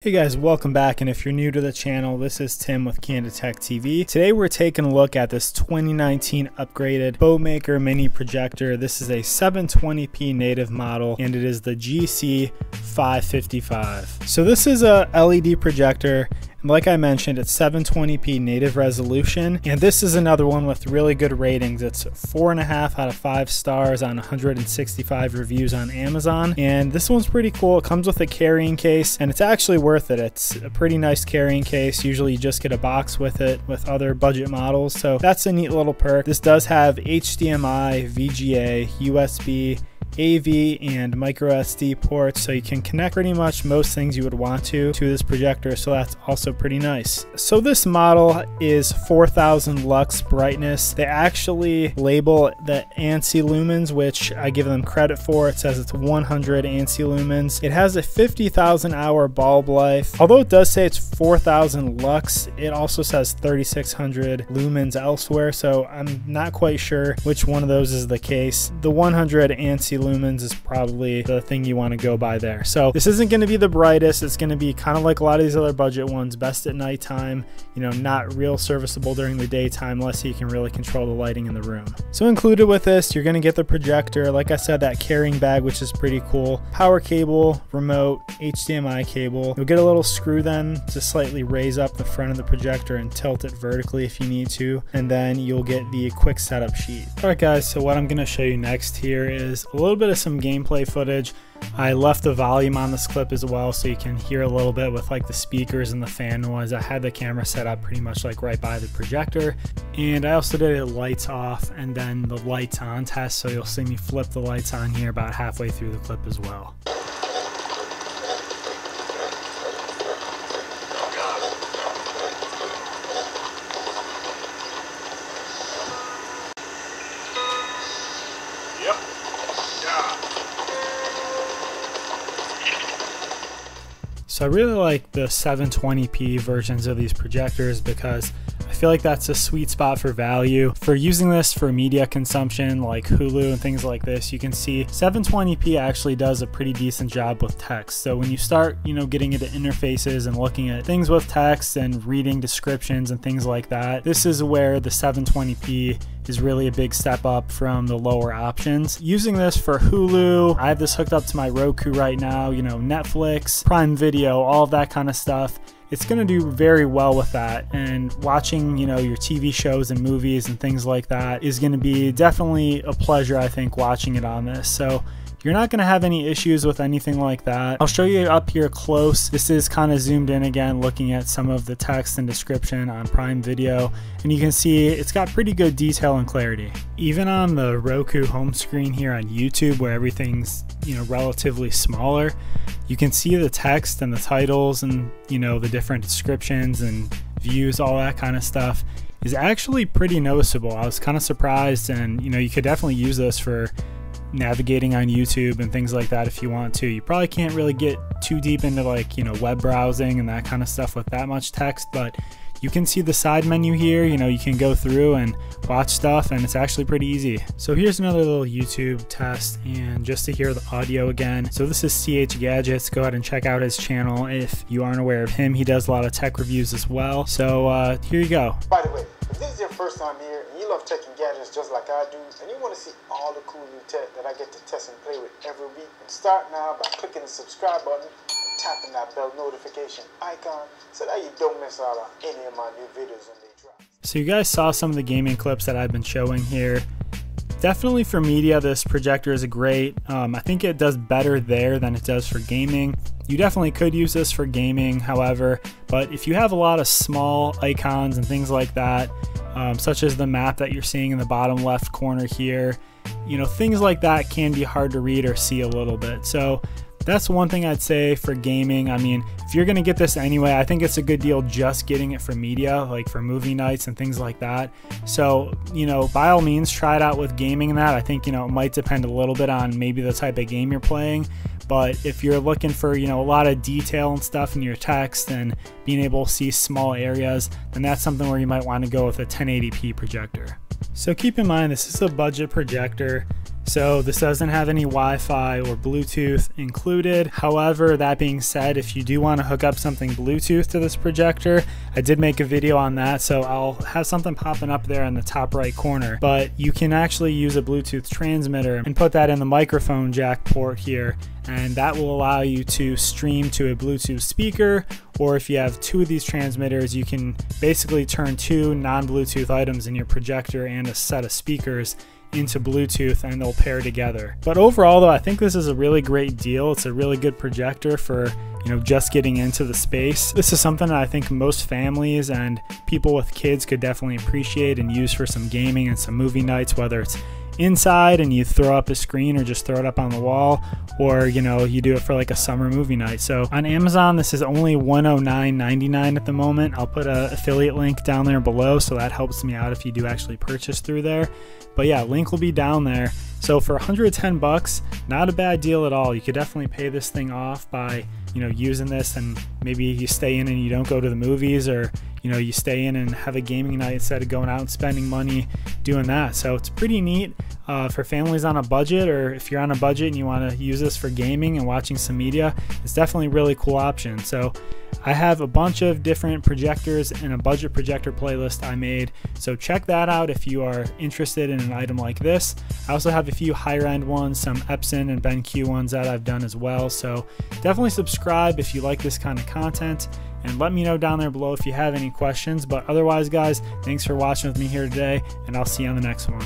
Hey guys, welcome back, and if you're new to the channel, this is Tim with Candid TV. Today we're taking a look at this 2019 upgraded Bomaker mini projector. This is a 720p native model and it is the GC555. So this is a LED projector. And like I mentioned, it's 720p native resolution, and this is another one with really good ratings. It's 4.5 out of 5 stars on 165 reviews on Amazon, and this one's pretty cool. It comes with a carrying case, and it's actually worth it. It's a pretty nice carrying case. Usually you just get a box with it with other budget models, so that's a neat little perk. This does have HDMI, VGA, USB, AV, and micro SD ports, so you can connect pretty much most things you would want to this projector, so that's also pretty nice. So this model is 4000 lux brightness. They actually label the ANSI lumens, which I give them credit for. It says it's 100 ANSI lumens. It has a 50,000 hour bulb life. Although it does say it's 4000 lux, it also says 3600 lumens elsewhere, so I'm not quite sure which one of those is the case. The 100 ANSI lumens is probably the thing you want to go by there. So this isn't going to be the brightest. It's going to be kind of like a lot of these other budget ones, best at nighttime, you know, not real serviceable during the daytime unless you can really control the lighting in the room. So included with this, you're going to get the projector, like I said, that carrying bag, which is pretty cool, power cable, remote, HDMI cable. You'll get a little screw then to slightly raise up the front of the projector and tilt it vertically if you need to, and then you'll get the quick setup sheet. All right guys, so what I'm going to show you next here is a little bit of some gameplay footage. I left the volume on this clip as well, so you can hear a little bit with like the speakers and the fan noise. I had the camera set up pretty much like right by the projector, and I also did it lights off and then the lights on test, so you'll see me flip the lights on here about halfway through the clip as well. So I really like the 720p versions of these projectors because I feel like that's a sweet spot for value. For using this for media consumption like Hulu and things like this, you can see 720p actually does a pretty decent job with text. So when you start, you know, getting into interfaces and looking at things with text and reading descriptions and things like that, this is where the 720p is really a big step up from the lower options. Using this for Hulu, I have this hooked up to my Roku right now, you know, Netflix, Prime Video, all of that kind of stuff. It's going to do very well with that, and watching, you know, your TV shows and movies and things like that is going to be definitely a pleasure, I think, watching it on this. So you're not going to have any issues with anything like that. I'll show you up here close. This is kind of zoomed in again, looking at some of the text and description on Prime Video, and you can see it's got pretty good detail and clarity. Even on the Roku home screen here on YouTube, where everything's, you know, relatively smaller, you can see the text and the titles and, you know, the different descriptions and views, all that kind of stuff is actually pretty noticeable. I was kind of surprised, and, you know, you could definitely use this for navigating on YouTube and things like that if you want to. You probably can't really get too deep into, like, you know, web browsing and that kind of stuff with that much text, but you can see the side menu here. You know, you can go through and watch stuff, and it's actually pretty easy. So here's another little YouTube test, and just to hear the audio again. So this is CH Gadgets. Go ahead and check out his channel if you aren't aware of him. He does a lot of tech reviews as well. So here you go. By the way, if this is your first time here and you love tech and gadgets just like I do, and you want to see all the cool new tech that I get to test and play with every week, start now by clicking the subscribe button, tapping that bell notification icon so that you don't miss out on any of my new videos when they drop. So you guys saw some of the gaming clips that I've been showing here. Definitely for media, this projector is great. I think it does better there than it does for gaming. You definitely could use this for gaming, however, but if you have a lot of small icons and things like that, such as the map that you're seeing in the bottom left corner here, you know, things like that can be hard to read or see a little bit. So that's one thing I'd say for gaming. I mean, if you're gonna get this anyway, I think it's a good deal just getting it for media, like for movie nights and things like that. So, you know, by all means, try it out with gaming and that. I think, you know, it might depend a little bit on maybe the type of game you're playing. But if you're looking for, you know, a lot of detail and stuff in your text and being able to see small areas, then that's something where you might want to go with a 1080p projector. So keep in mind, this is a budget projector. So this doesn't have any Wi-Fi or Bluetooth included. However, that being said, if you do want to hook up something Bluetooth to this projector, I did make a video on that, so I'll have something popping up there in the top right corner. But you can actually use a Bluetooth transmitter and put that in the microphone jack port here, and that will allow you to stream to a Bluetooth speaker, or if you have two of these transmitters, you can basically turn two non-Bluetooth items in your projector and a set of speakers into Bluetooth, and they'll pair together. But overall though, I think this is a really great deal. It's a really good projector for, you know, just getting into the space. This is something that I think most families and people with kids could definitely appreciate and use for some gaming and some movie nights, whether it's inside and you throw up a screen or just throw it up on the wall, or you know, you do it for like a summer movie night. So on Amazon, this is only $109.99 at the moment. I'll put an affiliate link down there below, so that helps me out if you do actually purchase through there. But yeah, link will be down there. So for 110 bucks, not a bad deal at all. You could definitely pay this thing off by, you know, using this, and maybe you stay in and you don't go to the movies, or you know, you stay in and have a gaming night instead of going out and spending money doing that. So it's pretty neat for families on a budget, or if you're on a budget and you want to use this for gaming and watching some media. It's definitely a really cool option. So I have a bunch of different projectors in a budget projector playlist I made, so check that out if you are interested in an item like this. I also have a few higher end ones, some Epson and BenQ ones that I've done as well, so definitely subscribe if you like this kind of content, and let me know down there below if you have any questions. But otherwise guys, thanks for watching with me here today, and I'll see you on the next one.